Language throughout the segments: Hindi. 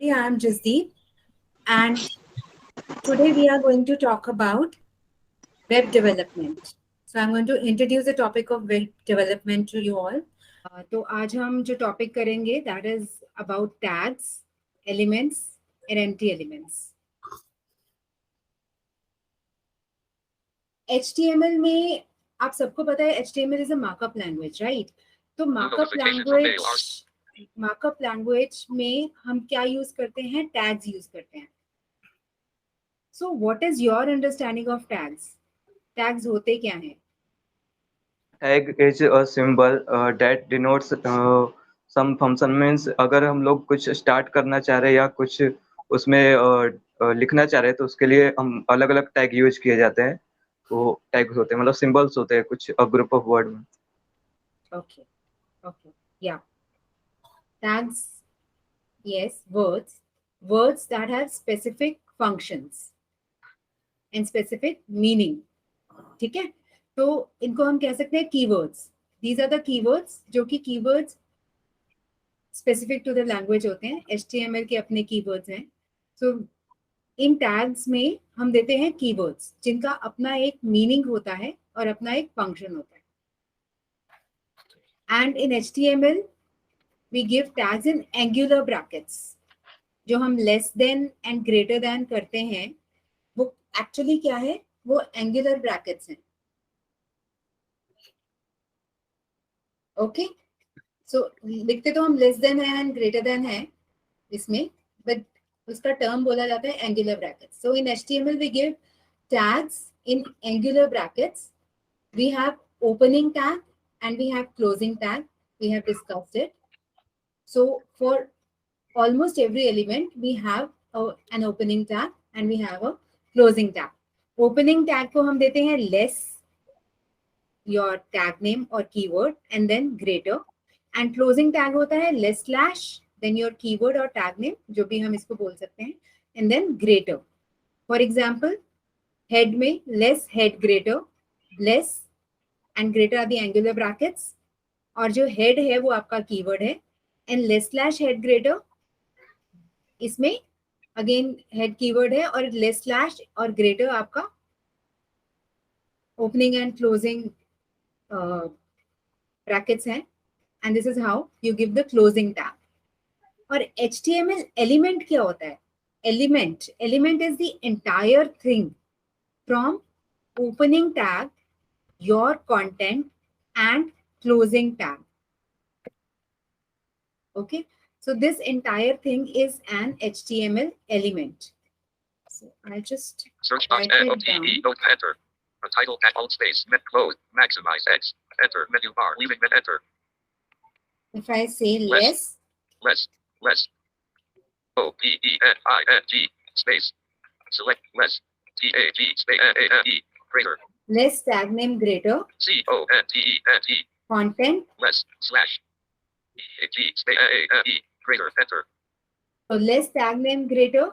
University. I am Jasdeep, and today we are going to talk about web development. So I'm going to introduce the topic of web development to you all. तो आज हम जो टॉपिक करेंगे that is about tags, elements and empty elements. HTML में आप सबको पता है HTML is a markup language, right? तो markup language में हम क्या यूज करते हैं? टैग्स यूज करते हैं. So what is your understanding of tags? Tags होते क्या हैं? Tag is a symbol that denotes some function. means अगर हम लोग कुछ स्टार्ट करना चाह रहे हैं या कुछ उसमें लिखना चाह रहे हैं तो उसके लिए हम अलग अलग टैग यूज किए जाते हैं. वो टैग्स होते हैं, मतलब सिंबल्स होते हैं कुछ ग्रुप ऑफ वर्ड में. Okay. Yeah. Tags, yes, words that have specific functions and specific meaning. ठीक है, तो इनको हम कह सकते हैं keywords. These are the keywords जो कि keywords specific to the language होते हैं. HTML के अपने keywords हैं. So इन टैग्स में हम देते हैं keywords जिनका अपना एक मीनिंग होता है और अपना एक फंक्शन होता है. And in HTML we give tags in angular brackets. जो हम less than and greater than करते हैं वो actually क्या है? वो angular brackets हैं. Okay? So लिखते तो हम less than है and greater than है इसमें, but उसका term बोला जाता है angular brackets. So in HTML we give tags in angular brackets. We have opening tag and we have closing tag. We have discussed it. So for almost every element, we have an opening tag and we have a closing tag. Opening tag को हम देते हैं less, your tag name or keyword, and then greater. And closing tag होता है less slash, then your keyword or tag name, जो भी हम इसको बोल सकते हैं, and then greater. For example, head में less head greater, less and greater are the angular brackets. और जो head है वो आपका keyword है, and less slash head greater इसमें अगेन हेड कीवर्ड है और लेस स्लैश और ग्रेटर आपका ओपनिंग एंड क्लोजिंग ब्रैकेट्स हैं. And this is how you give the closing tag. और HTML एलिमेंट क्या होता है? Element is the entire thing from opening tag, your content and closing tag. Okay, so this entire thing is an HTML element. So I just search box enter. A title tag alt space met close maximize X enter menu bar leaving mid enter. If I say less O P E N I N G space select less T A G space A N E greater less tag name greater C O N T E N T content less slash A G space A N E greater enter. So less tag name greater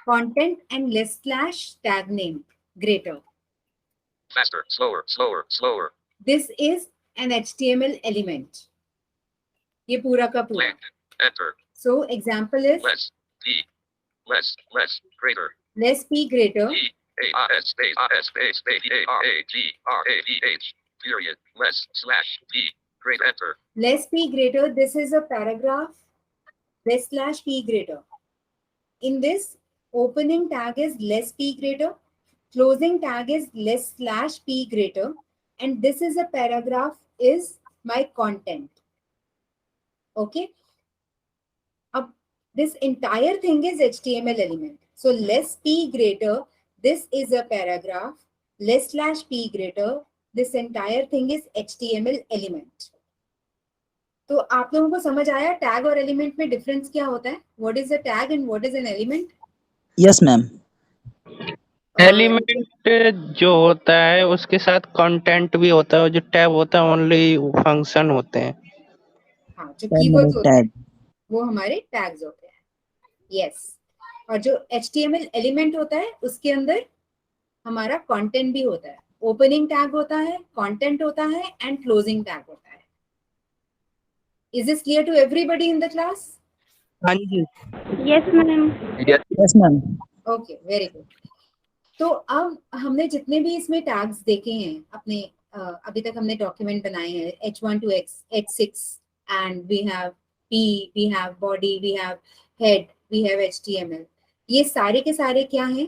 content and less slash tag name greater. Faster, slower. This is an HTML element. ये पूरा का पूरा. Enter. So example is less P less greater. Less P greater. P A R S space A R A G R A V H period less slash P greater enter. Less P greater. This is a paragraph. Less slash P greater. In this, opening tag is less P greater, closing tag is less slash P greater, and this is a paragraph is my content. Okay. This entire thing is HTML element. So less P greater, this is a paragraph, less slash P greater, this entire thing is HTML element. तो आप लोगों को समझ आया टैग और एलिमेंट में डिफरेंस क्या होता है? What is a tag and what is an element? Yes ma'am. Element जो होता है उसके साथ कंटेंट भी होता है और जो टैग होता है ओनली फंक्शन होते हैं. हाँ, जो कीवर्ड्स होते हैं वो हमारे टैग्स होते हैं. यस. और जो HTML एलिमेंट होता है उसके अंदर हमारा कंटेंट भी होता है. ओपनिंग टैग होता है, कंटेंट होता है एंड क्लोजिंग टैग होता है. Is this clear to everybody in the class? हाँ जी। Yes, ma'am. Yes ma'am. Okay, very good. तो अब हमने जितने भी इसमें टैग्स देखे हैं अपने अभी तक हमने डॉक्यूमेंट बनाए हैं H1 to H6 and we have P, we have body, we have head, we have HTML. ये सारे के सारे क्या हैं?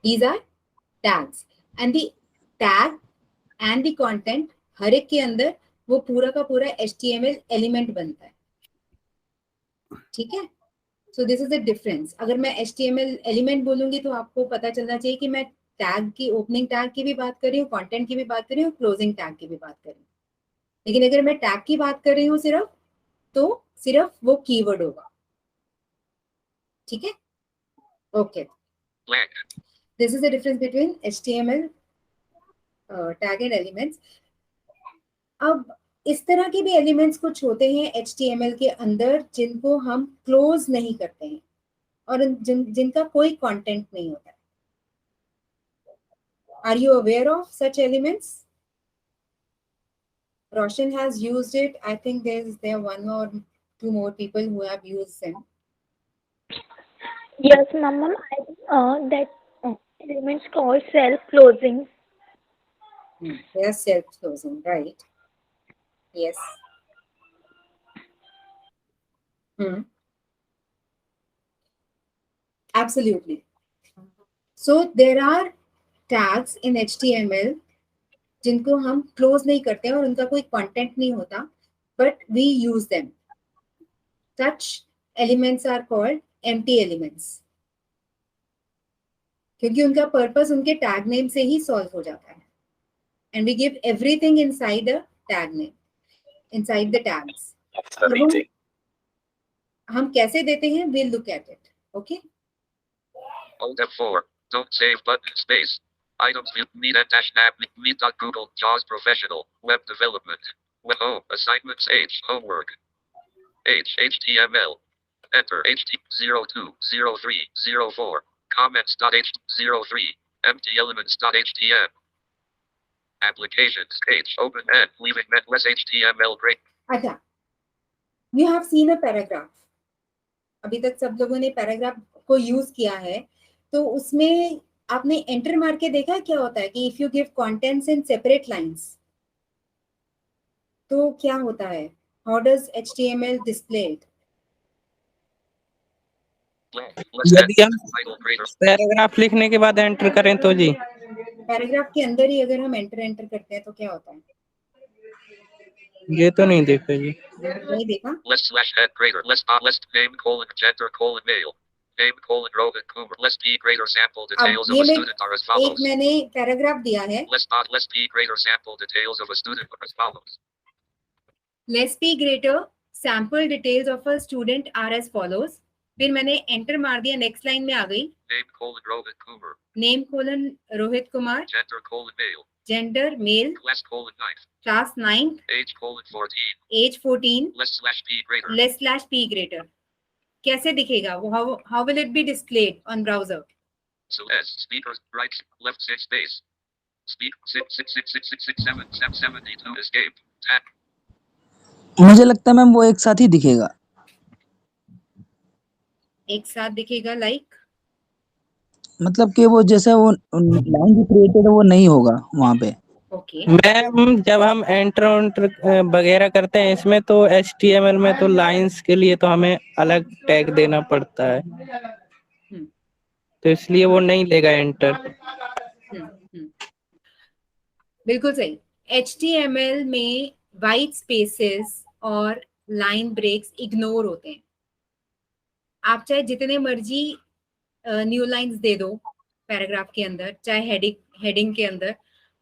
These are tags and the tag and the content हर एक के अंदर वो पूरा का पूरा HTML एलिमेंट बनता है, ठीक है? So this is the difference. अगर मैं HTML एलिमेंट बोलूंगी तो आपको पता चलना चाहिए कि मैं टैग की, ओपनिंग टैग की भी बात कर रही हूँ, कंटेंट की भी बात कर रही हूँ, क्लोजिंग टैग की भी बात कर रही हूँ। लेकिन अगर मैं टैग की बात कर रही हूँ सिर्फ, तो सिर्फ वो कीवर्ड होगा, ठीक है? Okay, Blank. This is the difference between HTML tag and elements. अब इस तरह के भी एलिमेंट्स कुछ होते हैं HTML के अंदर जिनको हम क्लोज नहीं करते हैं और जिनका कोई कंटेंट नहीं होता है। Are you aware of such elements? Roshan has used it. I think there are one or two more people who have used them. Yes, ma'am. That elements called self-closing. They are self-closing, right? Yes. Absolutely. So there are tags in HTML जिनको हम क्लोज नहीं करते हैं और उनका कोई कंटेंट नहीं होता, but we use them. Such elements are called empty elements. क्योंकि उनका पर्पस उनके टैग नेम से ही सॉल्व हो जाता है, and we give everything inside the tag name, inside the tags. हम कैसे देते हैं? We'll look at it. Okay. Alt F4. Don't save button space. Items view meet at dash nav meet.google JAWS professional web development. Web home assignments H homework. HTML. Enter HT020304. Comments.h03. Empty elements.htm. Applications H open and leaving netless HTML break. अच्छा, you have seen a paragraph. अभी तक सब लोगों ने पैराग्राफ को यूज किया है, तो उसमें आपने एंटर मार के देखा क्या होता है कि if you give contents in separate lines तो क्या होता है? How does HTML display it? यदि हम पैराग्राफ लिखने के बाद एंटर करें तो जी, पैराग्राफ के अंदर ही अगर हम एंटर करते हैं तो क्या होता है? ये तो नहीं देखा जी। नहीं देखा? Less slash head greater less name colon gender colon male name colon Rohit Kumar less p greater sample details of a student are as एक follows. मैंने पैराग्राफ दिया है, Less p greater sample details of a student are as follows. Less P greater sample details of a student are as follows. फिर मैंने एंटर मार दिया, नेक्स्ट लाइन में आ गई Name colon Rohit Kumar name colon Rohit Kumar, gender colon male gender male, class colon 9 class 9, age colon 14 age 14, less slash p greater less slash P greater. कैसे दिखेगा वो? How will it be displayed on browser? so s speakers right left 6 space speak 6666667 escape tab. मुझे लगता है मैम वो एक साथ ही दिखेगा। एक साथ दिखेगा लाइक मतलब कि वो जैसे वो लाइन जो क्रिएटेड है वो नहीं होगा वहाँ पे। ओके। मैम जब हम एंटर वगैरह करते हैं इसमें तो HTML में तो लाइंस के लिए तो हमें अलग टैग देना पड़ता है, तो इसलिए वो नहीं लेगा एंटर। बिल्कुल सही। HTML में वाइट स्पेसेस और लाइन ब्रेक्स इग्नोर होते हैं। आप चाहे जितने मर्जी न्यू लाइंस दे दो पैराग्राफ के अंदर, चाहे हेडिंग के अंदर,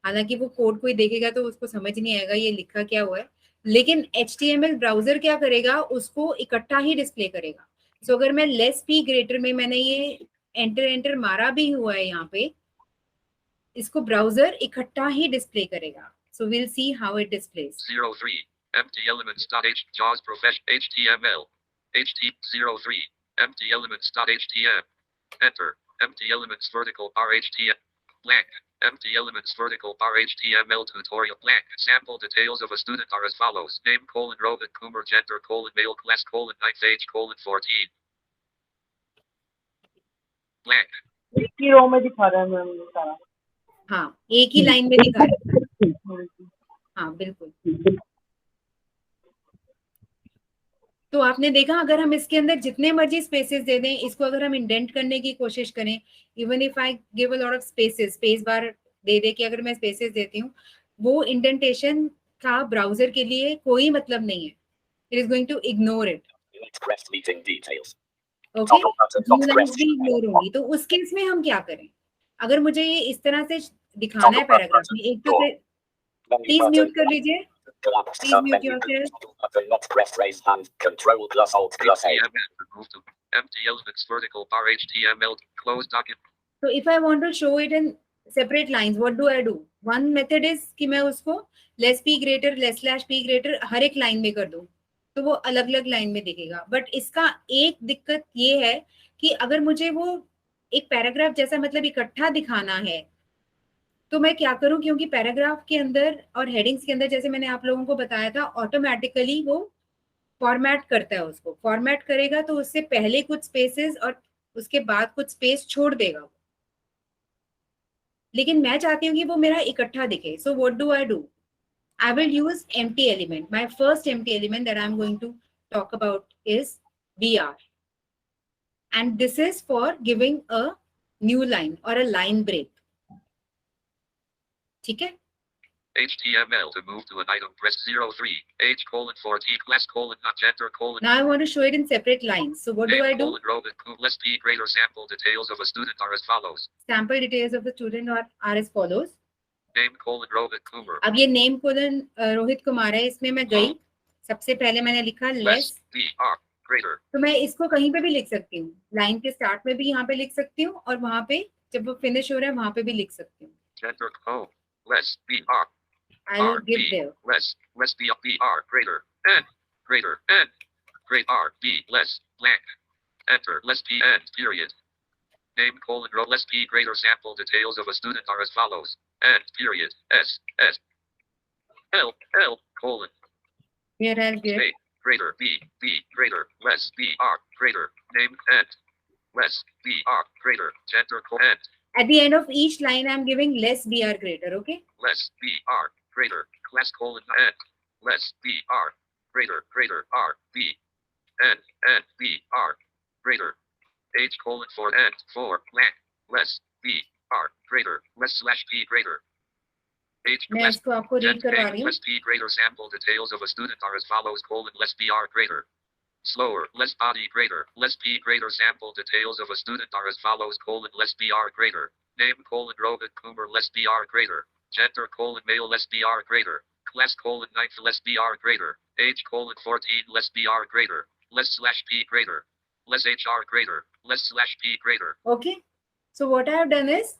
हालांकि वो कोड कोई देखेगा तो उसको समझ नहीं आएगा ये लिखा क्या हुआ है, लेकिन HTML ब्राउजर क्या करेगा? उसको इकट्ठा ही डिस्प्ले करेगा। सो अगर मैं लेस पी ग्रेटर में मैंने ये एंटर मारा भी हुआ है यहाँ पे, इसको ब्राउजर इकट्ठा ही डिस्प्ले करेगा। So will see how it displace. 03 empty elements.h JAWS profession HTML HT03 empty elements.htm enter empty elements vertical bar HTML blank Empty elements vertical bar HTML tutorial blank. Sample details of a student are as follows. Name colon Rohit Kumar gender colon male class colon 9th age colon 14. Blank. एक ही रो में दिखा रहा है मैम ये सारा। हाँ, एक ही लाइन में दिखा रहा है। हाँ बिल्कुल। तो आपने देखा, अगर हम इसके अंदर जितने मर्जी स्पेसेस दे दें, इसको अगर हम इंडेंट करने की कोशिश करें, even if I give a lot of spaces, space बार दे दे कि अगर मैं स्पेसेस देती हूँ, वो इंडेंटेशन का ब्राउजर के लिए कोई मतलब नहीं है. It is going to ignore it. Okay, भी इग्नोर होंगी. तो उस केस में हम क्या करें? अगर मुझे ये इस तरह से दिखाना है पैराग्राफ में, एक तो प्लीज म्यूट कर लीजिए. Please mute yourself. Not press raise hand. Control plus Alt plus A. Move to empty elements vertical bar HTML close document. So if I want to show it in separate lines, what do I do? One method is कि मैं उसको less p greater less slash p greater हर एक लाइन में कर दूं, तो वो अलग अलग लाइन में दिखेगा. बट इसका एक दिक्कत ये है कि अगर मुझे वो एक पैराग्राफ जैसा मतलब इकट्ठा दिखाना है, तो मैं क्या करूं? क्योंकि पैराग्राफ के अंदर और हेडिंग्स के अंदर, जैसे मैंने आप लोगों को बताया था, ऑटोमेटिकली वो फॉर्मेट करता है. उसको फॉर्मेट करेगा तो उससे पहले कुछ स्पेसेस और उसके बाद कुछ स्पेस छोड़ देगा. लेकिन मैं चाहती हूँ कि वो मेरा इकट्ठा दिखे. So what do I do? I will use empty element. My first empty element that I am going to talk about is br, and this is for giving a new line or a line break. ठीक है. HTML to move to an item press 03 H colon 14 class colon not gender colon. Now I want to show it in separate lines. So what do I do? Less p greater sample details of a student are as follows. Sample details of the student are as follows. Name colon Rohit Kumar. अब ये name colon रोहित कुमार है. इसमें मैं गई, सबसे पहले मैंने लिखा less br greater. तो मैं इसको कहीं पे भी लिख सकती हूँ. लाइन के स्टार्ट में भी यहाँ पे लिख सकती हूँ, और वहाँ पे जब वो फिनिश हो रहा है वहाँ पे भी लिख सकती हूँ. Gender less br. I'll give there. Less br greater n great r b less blank. Enter less p end period. Name colon row less p greater sample details of a student are as follows. End period s l colon. Here I'll give A greater b greater less br greater name end less br greater gender end. At the end of each line, I'm giving less br greater. Okay. Less br greater class colon end less br greater r b n br greater h colon for end for blank less br greater less slash p greater h मैं इसको आपको रीड करवा रही हूँ. less p greater sample details of a student are as follows colon less br greater slower less body greater less p greater sample details of a student are as follows colon less br greater name colon Rohit Kumar less br greater gender colon male less br greater class colon 9th less br greater age colon 14 less br greater less slash p greater less hr greater less slash p greater. Okay. So what I have done is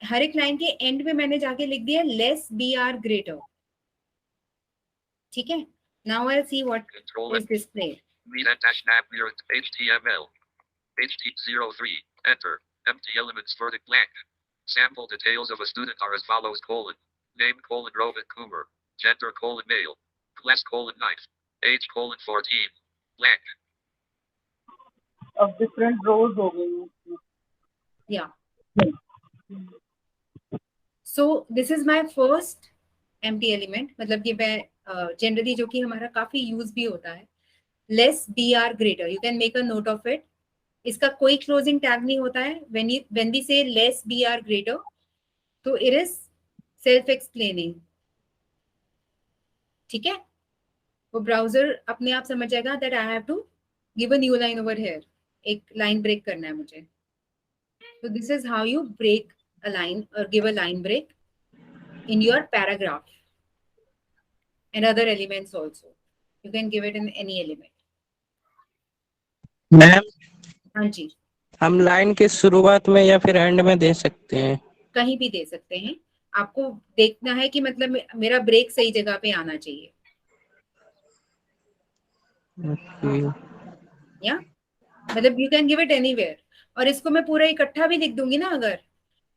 हर एक लाइन के एंड में मैंने जाके लिख दिया लेस br greater. ठीक है. Now I'll see what is displayed. Read and dash nav near HTML. HT03. Enter. Empty elements vertic blank. Sample details of a student are as follows colon. Name colon Rohit Kumar. Gender colon male. Class colon 9th. Age colon 14. Blank. अब different rows हो गई. Yeah. So this is my first empty element. मतलब ये मैं generally जो कि हमारा काफी यूज भी होता है. Less br greater. You can make a note of it. इसका कोई क्लोजिंग टैग नहीं होता है. When we say less br greater, तो it is self explaining. ठीक है. वो ब्राउजर अपने आप समझ जाएगा that I have to give a new line over here. एक लाइन ब्रेक करना है मुझे. So this is how you break a line or give a line break in your paragraph and other elements also. You can give it in any element. Ma'am, हाँ जी, हम लाइन के शुरुआत में या फिर एंड में दे सकते हैं? कहीं भी दे सकते हैं. आपको देखना है कि मतलब मेरा ब्रेक सही जगह पे आना चाहिए. या मतलब you can give it anywhere. और इसको मैं पूरा इकट्ठा भी लिख दूंगी ना अगर,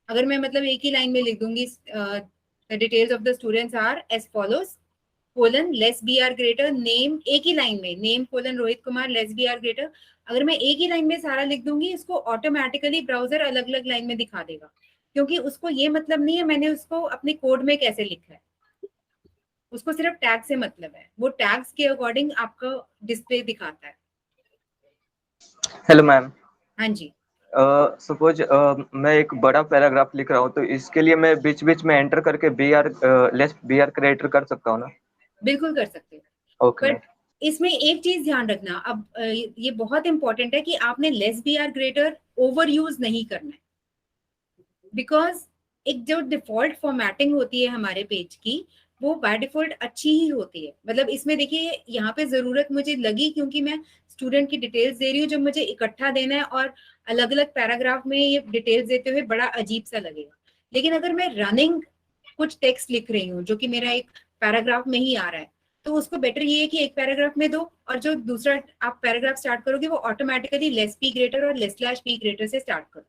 अगर मैं मतलब एक ही लाइन में लिख दूंगी the details of the students are as follows colon less B are greater name, एक ही लाइन में name colon Rohit Kumar less B are greater, अगर मैं एक ही लाइन में सारा लिख दूंगी इसको ऑटोमेटिकली ब्राउजर अलग अलग लाइन में दिखा देगा, क्योंकि उसको ये मतलब नहीं है मैंने उसको अपने कोड में कैसे लिखा है, उसको सिर्फ टैग से मतलब है, वो टैग्स के अकॉर्डिंग आपका डिस्प्ले दिखाता है। हेलो मैम, हाँ जी, सपोज मैं एक बड़ा पैराग्राफ लिख रहा हूँ तो इसके लिए मैं बीच बीच में एंटर करके लेस बी आर क्रिएटर कर सकता हूँ ना? बिल्कुल कर सकते हो। ओके बट इसमें एक चीज ध्यान रखना, अब ये बहुत इंपॉर्टेंट है कि आपने less B are greater overuse नहीं करना है, बिकॉज एक जो डिफॉल्ट फॉर्मेटिंग होती है हमारे पेज की वो बाय डिफॉल्ट अच्छी ही होती है। मतलब इसमें देखिए यहाँ पे जरूरत मुझे लगी क्योंकि मैं स्टूडेंट की डिटेल्स दे रही हूँ, जब मुझे इकट्ठा देना है और अलग अलग पैराग्राफ में ये डिटेल्स देते हुए बड़ा अजीब सा लगेगा। लेकिन अगर मैं रनिंग कुछ टेक्स्ट लिख रही हूँ जो कि मेरा एक पैराग्राफ में ही आ रहा है, तो उसको बेटर ये है कि एक पैराग्राफ में दो और जो दूसरा आप पैराग्राफ स्टार्ट करोगे वो ऑटोमेटिकली लेस पी ग्रेटर और लेस स्लैश पी ग्रेटर से स्टार्ट करो।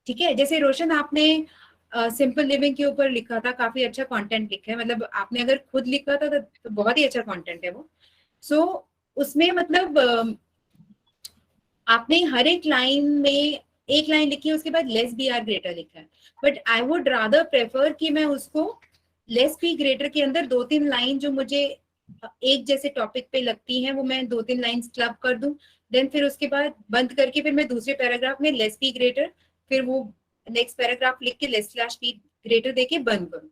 ठीक है, जैसे रोशन आपने सिंपल लिविंग के ऊपर लिखा था, काफी अच्छा कंटेंट लिखा है, मतलब आपने अगर खुद लिखा था तो बहुत ही अच्छा कंटेंट है वो। सो उसमें मतलब आपने हर एक लाइन में एक लाइन लिखी है उसके बाद लेस बी आर ग्रेटर लिखा है, but I would rather prefer कि मैं उसको लेस बी ग्रेटर के अंदर 2-3 लाइन जो मुझे एक जैसे टॉपिक पे लगती हैं वो मैं 2-3 लाइन क्लब कर दूं, देन फिर उसके बाद बंद करके फिर मैं दूसरे पैराग्राफ में लेस बी ग्रेटर, फिर वो नेक्स्ट पैराग्राफ लिख के लेस स्लैश बी ग्रेटर देके बंद करूं।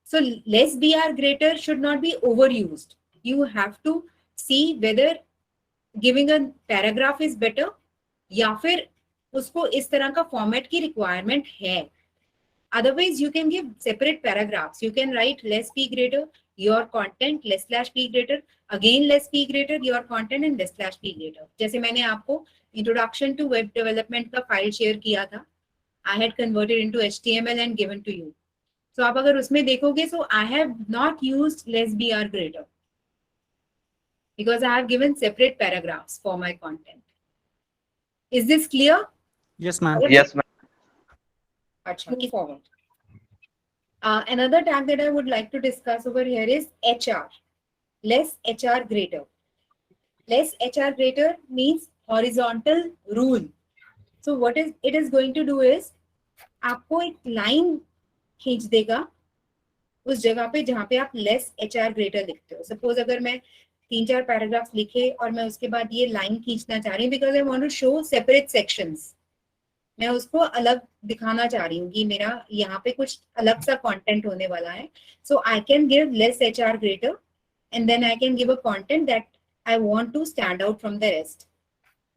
So less B are greater should not be over used, you have to see whether giving a paragraph is better या फिर उसको इस तरह का फॉर्मेट की रिक्वायरमेंट है। Otherwise, you can give separate paragraphs. You can write less p greater, your content, less slash p greater, again less p greater, your content and less slash p greater. जैसे मैंने आपको introduction to web development का फाइल शेयर किया था, I had converted into HTML and given to you. So आप अगर उसमें देखोगे, so I have not used less br greater because I have given separate paragraphs for my content. Is this clear? Yes, ma'am. Yes ma'am. Achha, keep forward. Another tag that I would like to discuss over here is HR, less HR greater. Less HR greater means horizontal rule. So what is it is going to do is आपको एक लाइन खींच देगा उस जगह पे जहाँ पे आप लेस HR greater लिखते हो। सपोज अगर मैं 3-4 पैराग्राफ लिखे और मैं उसके बाद ये लाइन खींचना चाह रही हूँ because I want to show separate sections, मैं उसको अलग दिखाना चाह रही हूँ कि मेरा यहाँ पे कुछ अलग सा कंटेंट होने वाला है, so I can give less HR greater and then I can give a content that I want to stand out from the rest,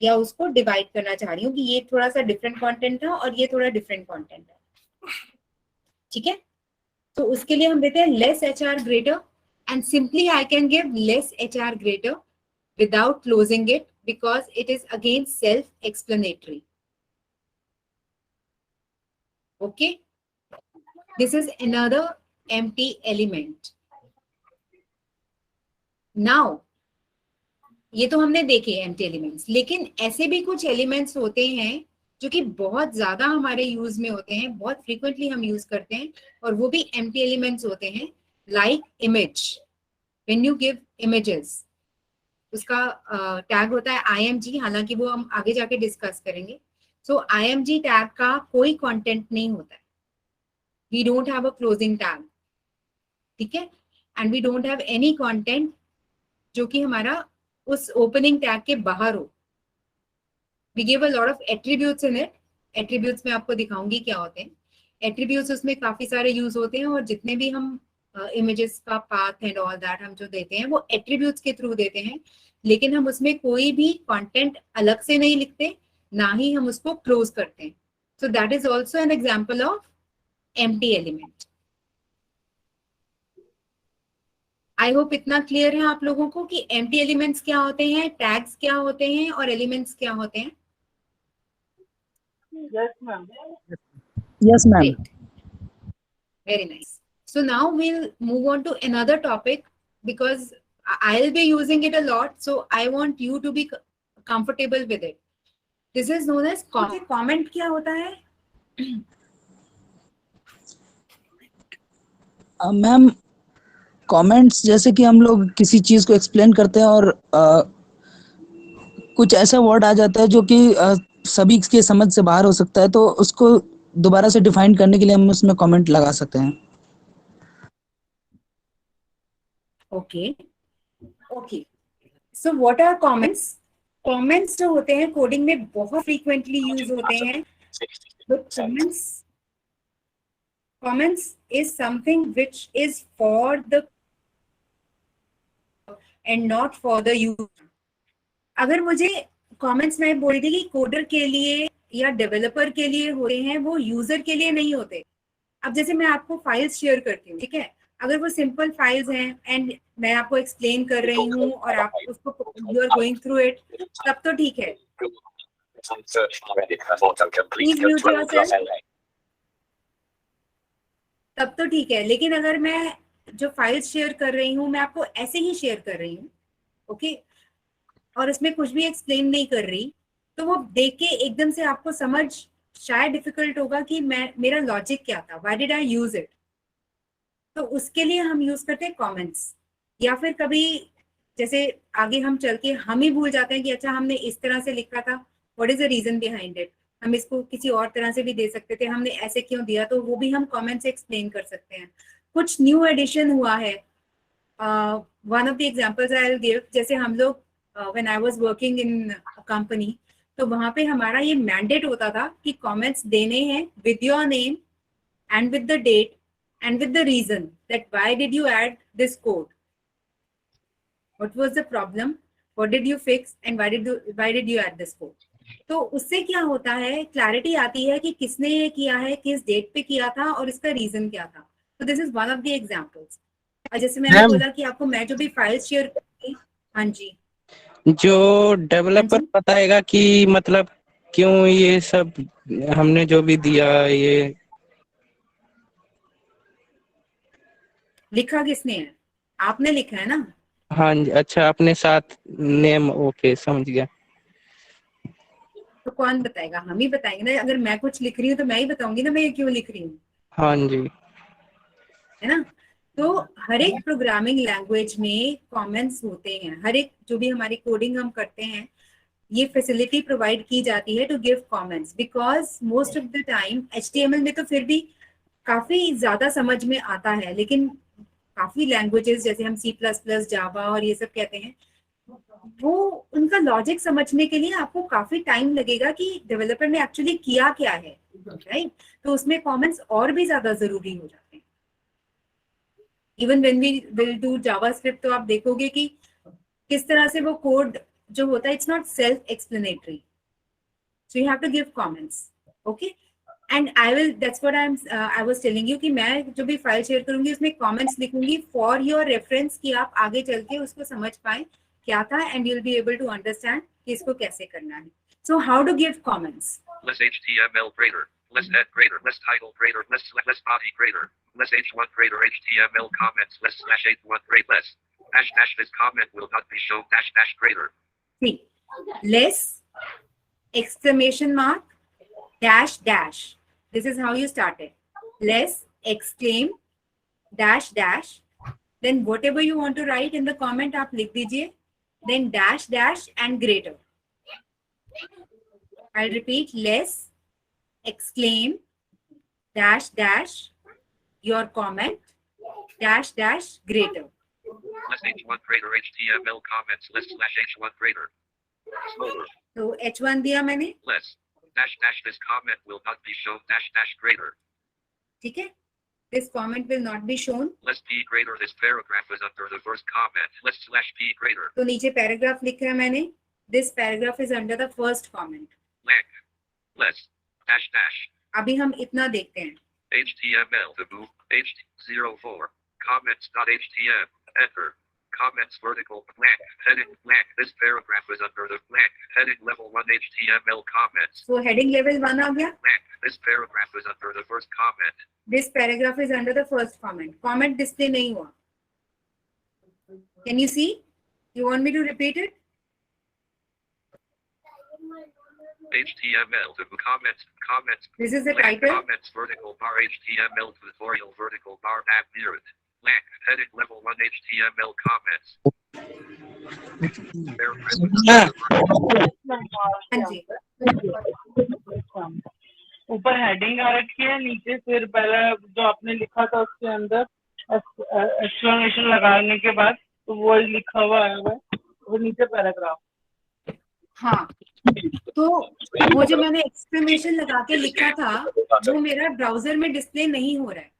या उसको डिवाइड करना चाह रही हूँ कि ये थोड़ा सा डिफरेंट कंटेंट था और ये थोड़ा डिफरेंट कंटेंट है। ठीक है, तो उसके लिए हम देते हैं less HR greater and simply I can give less HR greater without closing it because it is again self-explanatory. Okay, this is another empty element. Now, ये तो हमने देखे empty elements, लेकिन ऐसे भी कुछ elements होते हैं जो कि बहुत ज्यादा हमारे यूज में होते हैं, बहुत फ्रीक्वेंटली हम यूज करते हैं और वो भी empty elements होते हैं, like image. When you give images, उसका टैग होता है IMG, हालांकि वो हम आगे जाके डिस्कस करेंगे। सो IMG टैग का कोई कंटेंट नहीं होता है, we don't have a closing tag, ठीक है, and we don't have any content जो कि हमारा उस opening tag के बाहर हो। We give a lot of attributes in it. Attributes में आपको दिखाऊंगी क्या होते हैं। Attributes उसमें काफी सारे यूज होते हैं और जितने भी हम images का path and all that हम जो देते हैं वो attributes के थ्रू देते हैं, लेकिन हम उसमें कोई भी content अलग से नहीं लिखते, ना ही हम उसको close करते हैं। So that is also an example of empty element. I hope इतना क्लियर है आप लोगों को कि empty elements क्या होते हैं, tags क्या होते हैं और elements क्या होते हैं। Yes, ma'am. Yes, ma'am. Great. Very nice. So now we'll move on to another topic because I'll be using it a lot. So I want you to be comfortable with it. This is known as comment. क्या होता है? मैम कमेंट्स जैसे कि हम लोग किसी चीज को एक्सप्लेन करते हैं और कुछ ऐसा वर्ड आ जाता है जो कि सभी के समझ से बाहर हो सकता है, तो उसको दोबारा से डिफाइन करने के लिए हम उसमें कमेंट लगा सकते हैं। Okay okay, so what are comments? Comments जो होते हैं कोडिंग में बहुत फ्रीक्वेंटली यूज होते हैं। Comments is something which is for the and not for the user. अगर मुझे comments में बोल दी कि कोडर के लिए या डेवलपर के लिए होते हैं, वो यूजर के लिए नहीं होते। अब जैसे मैं आपको फाइल्स शेयर करती हूँ, ठीक है, अगर वो सिंपल फाइल्स हैं एंड मैं आपको एक्सप्लेन कर रही हूँ और आप उसको you are going through it, तब तो ठीक है। प्लीज म्यूट योरसेल्फ, तब तो ठीक है। लेकिन अगर मैं जो फाइल्स शेयर कर रही हूँ मैं आपको ऐसे ही शेयर कर रही हूँ, ओके, और उसमें कुछ भी एक्सप्लेन नहीं कर रही, तो वो देख के एकदम से आपको समझ शायद डिफिकल्ट होगा कि मेरा लॉजिक क्या था, why did I use it. तो उसके लिए हम यूज करते हैं कमेंट्स। या फिर कभी जैसे आगे हम चल के हम ही भूल जाते हैं कि अच्छा हमने इस तरह से लिखा था, what is the reason behind it, हम इसको किसी और तरह से भी दे सकते थे, हमने ऐसे क्यों दिया, तो वो भी हम कमेंट से एक्सप्लेन कर सकते हैं। कुछ न्यू एडिशन हुआ है, one of the examples I will give, जैसे हम लोग when I was working in company, तो वहां पे हमारा ये मैंडेट होता था कि कमेंट्स देने हैं with your name and with the date and with the reason that why did you add this code, what was the problem, what did you fix and why did you add this code. तो उससे क्या होता है, क्लैरिटी आती है कि किसने ये किया है, किस डेट पे किया था और इसका रीजन क्या था। तो this is one of the examples. और जैसे मैंने बोला कि आपको मैं जो भी फाइल्स शेयर करूंगी, हाँ जी, जो डेवलपर बताएगा कि मतलब क्यों ये सब हमने जो भी दिया ये लिखा किसने है, आपने लिखा है ना। हाँ जी, अच्छा अपने साथ नेम, ओके समझ गया। तो कौन बताएगा, हम ही बताएंगे ना। अगर मैं कुछ लिख रही हूँ तो मैं ही बताऊंगी ना मैं ये क्यों लिख रही हूँ, हाँ जी, है ना। तो हर एक प्रोग्रामिंग लैंग्वेज में कमेंट्स होते हैं। हर एक जो भी हमारी कोडिंग हम करते हैं, ये फैसिलिटी प्रोवाइड की जाती है to give comments, because most of the time HTML में तो फिर भी काफी ज्यादा समझ में आता है, लेकिन काफी लैंग्वेजेस जैसे हम C++, जावा और ये सब कहते हैं, वो उनका लॉजिक समझने के लिए आपको काफी टाइम लगेगा कि डेवलपर ने एक्चुअली किया क्या है, राइट। तो उसमें कमेंट्स और भी ज्यादा जरूरी हो जाते हैं। Even when we will do JavaScript, तो आप देखोगे कि किस तरह से वो कोड जो होता है, it's not self explanatory, so you have to give comments, okay. And I will, that's what I was telling you कि मैं जो भी फाइल शेयर करूंगी उसमें कमेंट्स लिखूंगी फॉर योर रेफरेंस, कि आप आगे चल के उसको समझ पाए क्या था, and you will be able to understand कि इसको कैसे करना है। So how to give comments? Less HTML greater, less head greater, less title greater, less body greater, less H1 greater, HTML comments, less slash H1 greater, less dash dash this comment will not be shown dash dash greater. See, less, exclamation mark, dash dash. This is how you start it. Less, exclaim, dash dash. Then whatever you want to write in the comment, आप लिख दीजिए. Then dash dash and greater. I'll repeat: less, exclaim, dash dash, your comment, dash dash, greater. Less H1 greater, HTML comments, less slash H1 greater. Slower. तो H1 दिया मैंने, Less dash dash this comment will not be shown dash dash greater. ठीक है. This comment will not be shown. Less P greater, this paragraph is under the first comment. Less slash P greater. तो नीचे पैराग्राफ लिखा है मैंने. This paragraph is under the first comment. Leg. Less dash dash. अभी हम इतना देखते हैं. HTML to move H04 comments.html enter comments vertical blank heading blank. This paragraph is under the blank heading level 1 HTML comments. So heading level 1 आ गया. Blank. This paragraph is under the first comment. This paragraph is under the first comment. Comment display नहीं हुआ. Can you see? You want me to repeat it? HTML to comments. This is the blank title. comments vertical bar HTML tutorial vertical bar tab near it. Blank heading level 1 HTML comments. हाँ जी, ऊपर हेडिंग आ रखी है, नीचे फिर पहले जो आपने लिखा था उसके अंदर एक्सप्लेनेशन लगाने के बाद तो वो लिखा हुआ है वो नीचे पैराग्राफ। हाँ, तो वो जो मैंने एक्सक्लेमेशन लगा के लिखा था वो मेरा ब्राउजर में डिस्प्ले नहीं हो रहा है।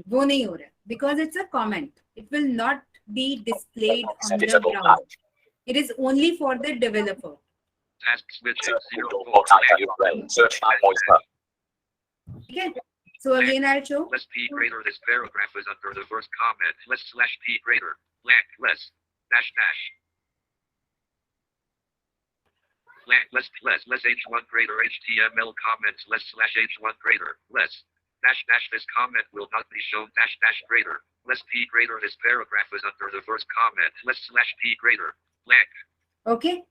वो नहीं हो रहा है because it's a comment. It will not be displayed on the browser. It is only for the developer. Task switch Okay. So again, I'll show. Less p greater. This paragraph is under the first comment. Less slash p greater. Blank less dash dash. Blank less h1 greater HTML comments less slash h1 greater less dash dash. This comment will not be shown dash dash greater. Less p greater. This paragraph is under the first comment. Less slash p greater. Blank. Okay.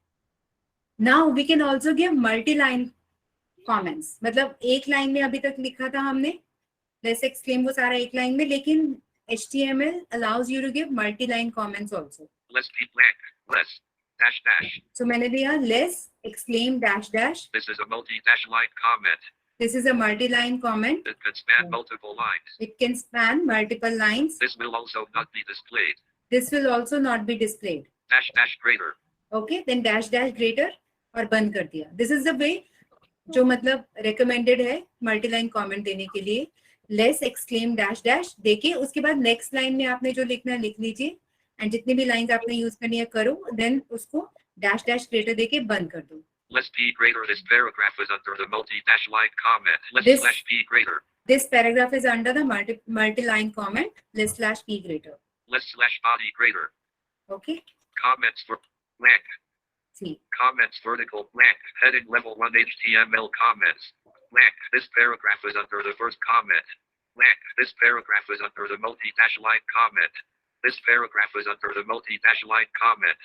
Now we can also give multi-line comments. मतलब एक लाइन में अभी तक लिखा था हमने let's exclaim वो सारा एक लाइन में, लेकिन HTML allows you to give multi-line comments also. Less p blank less dash dash. So मैंने दिया less exclaim dash dash. This is a multi-dash line comment. This is a multi-line comment. It can span multiple lines. It can span multiple lines. This will also not be displayed. This will also not be displayed. Dash dash greater. Okay, then dash dash greater और बंद कर दिया. This is the way जो मतलब recommended है multi-line comment देने के लिए. Less exclaim dash dash देके उसके बाद next line में आपने जो लिखना है लिख लीजिए, and जितनी भी lines आपने use करनी है करो, then उसको dash dash greater देके बंद कर दो. Less p greater. This paragraph is under the multi-dash line comment. Less This- slash p greater. This paragraph is under the multi-line comment. Less slash p greater. Less slash body greater. Okay, Comments for blank. see. Comments vertical blank. Heading level 1 HTML comments. Blank. This paragraph is under the first comment. Blank. This paragraph is under the multi-dash line comment. This paragraph is under the multi-dash line comment.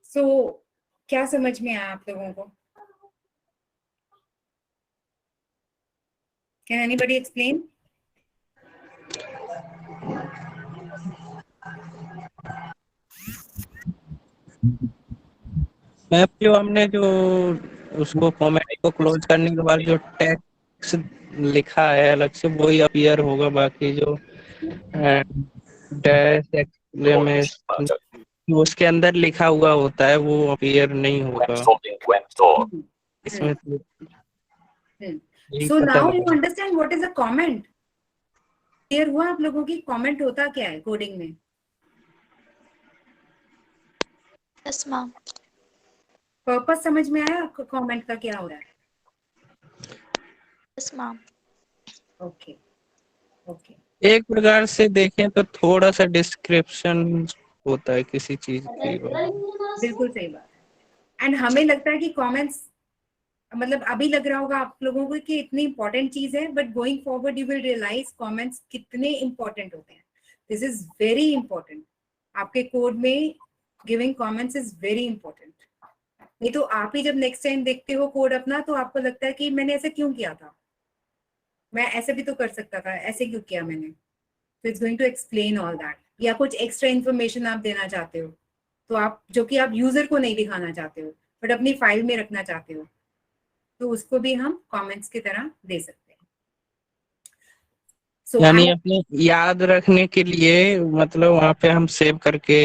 So क्या समझ में आया आप लोगों को? Can anybody explain? मैप जो हमने जो उसको फॉर्मेट को क्लोज करने के बाद जो टेक्स्ट लिखा है अलग से वही अपीयर होगा, बाकी जो डैश एक्सक्लेमेशन उसके अंदर लिखा हुआ होता है वो अपीयर नहीं होगा इसमें। तो यही So पता now लगा। you understand what is a comment. Clear हुआ आप लोगों की comment होता क्या है कोडिंग में? Yes, ma'am. पर्पस समझ में आया आपको comment का क्या हो रहा है? Yes, ma'am. Okay, okay. एक प्रकार से देखें तो थोड़ा सा डिस्क्रिप्शन होता है किसी चीज की। बिल्कुल सही बात है। एंड हमें लगता है कि कमेंट्स मतलब अभी लग रहा होगा आप लोगों को कि इतनी इंपॉर्टेंट चीज है, but going forward you will realize comments कितने इंपॉर्टेंट होते हैं. This is very important. आपके कोड में giving comments is very important. नहीं तो आप ही जब नेक्स्ट टाइम देखते हो कोड अपना तो आपको लगता है कि मैंने ऐसे क्यों किया था, मैं ऐसे भी तो कर सकता था, ऐसे क्यों किया मैंने. तो it's going to explain all that. या कुछ एक्स्ट्रा इन्फॉर्मेशन आप देना चाहते हो तो आप जो कि आप यूजर को नहीं दिखाना चाहते हो बट अपनी फाइल में रखना चाहते हो तो उसको भी हम कमेंट्स की तरह दे सकते हैं. यानी अपने याद रखने के लिए मतलब वहाँ पे हम सेव करके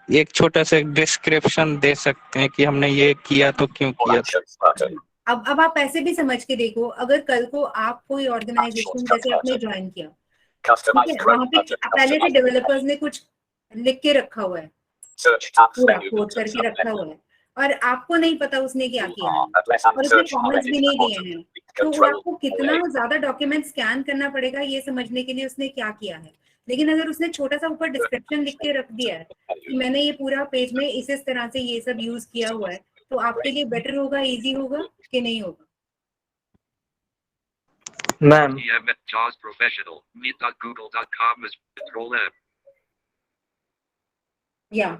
एक छोटा सा डिस्क्रिप्शन दे सकते हैं कि हमने ये किया तो क्यों किया था. अब आप ऐसे भी समझ के देखो, अगर कल को आप कोई ऑर्गेनाइजेशन जैसे आपने ज्वाइन किया, ठीक है, वहाँ पे पहले से डेवलपर्स ने कुछ लिख के रखा हुआ है, पूरा कोड करके रखा हुआ है और आपको नहीं पता उसने क्या किया है और उसने कमेंट्स भी नहीं दिए हैं, तो आपको कितना ज्यादा डॉक्यूमेंट स्कैन करना पड़ेगा ये समझने के लिए उसने क्या किया है. लेकिन अगर उसने छोटा सा ऊपर डिस्क्रिप्शन लिख के रख दिया है कि मैंने ये पूरा पेज में इस तरह से ये सब यूज किया हुआ है, तो आपके लिए बेटर होगा, इजी होगा कि नहीं होगा. Ma'am TMS JAWS Professional. Meet.google.com is Control M. Yeah.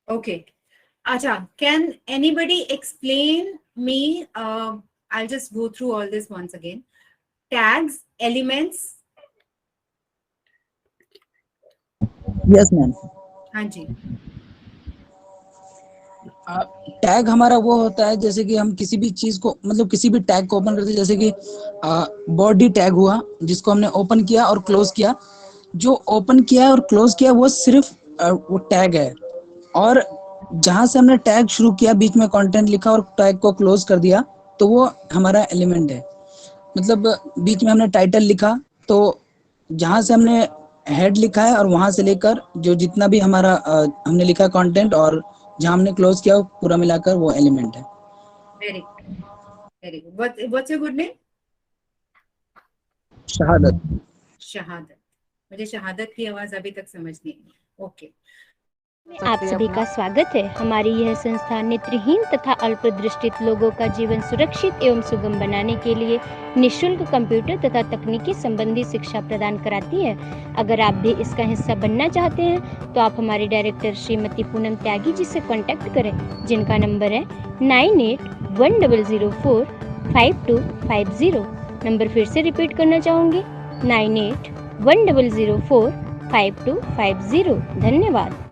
Okay. Acha, can anybody explain me? I'll just go through all this once again. Tags, elements. Yes ma'am. हाँ जी। टैग हमारा वो होता है जैसे कि हम किसी भी चीज को मतलब किसी भी टैग को ओपन करते हैं, जैसे कि बॉडी टैग हुआ जिसको हमने ओपन किया और क्लोज किया। जो ओपन किया और क्लोज किया वो सिर्फ वो टैग है, और जहां से हमने टैग शुरू किया बीच में कंटेंट लिखा और टैग को क्लोज कर दिया तो वो हमारा एलिमेंट है। मतलब बीच में हमने टाइटल लिखा तो जहां से हमने हेड लिखा है और वहां से लेकर जो जितना भी हमारा हमने लिखा कंटेंट और जहां हमने क्लोज किया पूरा मिलाकर वो एलिमेंट है। Very good. Very good. What's your good name? शहादत। शहादत। मुझे शहादत की आवाज अभी तक समझ नहीं आई। ओके। आप सभी का स्वागत है। हमारी यह संस्था नेत्रहीन तथा अल्पदृष्टित लोगों का जीवन सुरक्षित एवं सुगम बनाने के लिए निःशुल्क कंप्यूटर तथा तकनीकी संबंधी शिक्षा प्रदान कराती है। अगर आप भी इसका हिस्सा बनना चाहते हैं तो आप हमारे डायरेक्टर श्रीमती पूनम त्यागी जी से कांटेक्ट करें, जिनका नंबर है 9810452550। नंबर फिर से रिपीट करना चाहूँगी 9810452550। धन्यवाद।